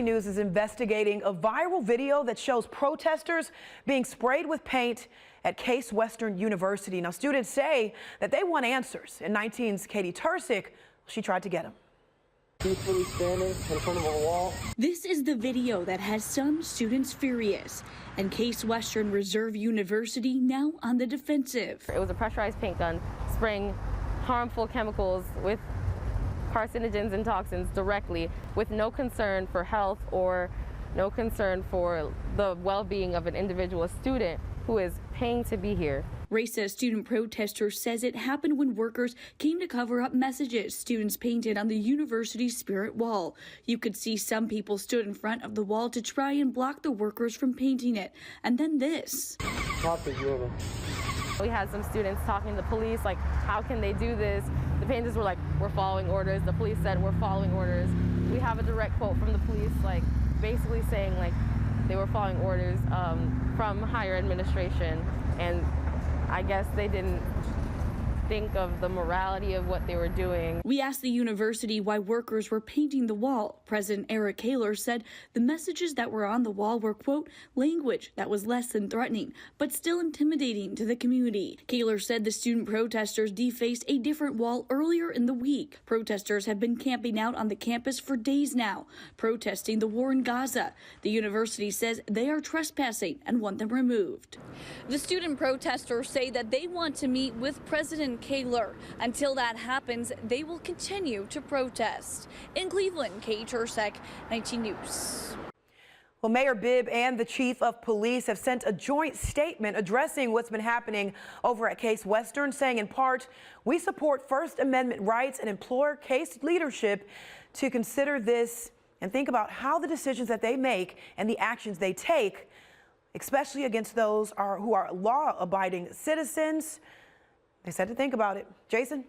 News is investigating a viral video that shows protesters being sprayed with paint at Case Western University. Now, students say that they want answers, and 19's Katie Tursick, she tried to get them. Peacefully standing in front of a wall. This is the video that has some students furious, and Case Western Reserve University now on the defensive. It was a pressurized paint gun spraying harmful chemicals with carcinogens and toxins directly, with no concern for health or no concern for the well-being of an individual student who is paying to be here. Racist student protester says it happened when workers came to cover up messages students painted on the university's spirit wall. You could see some people stood in front of the wall to try and block the workers from painting it. And then this. We had some students talking to the police, like, how can they do this? The painters were like, we're following orders. The police said, we're following orders. We have a direct quote from the police, like, basically saying, like, they were following orders from higher administration, and I guess they didn't think of the morality of what they were doing. We asked the university why workers were painting the wall. President Eric Kaler said the messages that were on the wall were, quote, language that was less than threatening, but still intimidating to the community. Kaler said the student protesters defaced a different wall earlier in the week. Protesters have been camping out on the campus for days now, protesting the war in Gaza. The university says they are trespassing and want them removed. The student protesters say that they want to meet with President Kaler. Until that happens, they will continue to protest. In Cleveland, Kate Tursick, 19 News. Well, Mayor Bibb and the chief of police have sent a joint statement addressing what's been happening over at Case Western, saying in part, we support First Amendment rights and implore Case leadership to consider this and think about how the decisions that they make and the actions they take, especially against those who are law-abiding citizens. They said to think about it. Jason?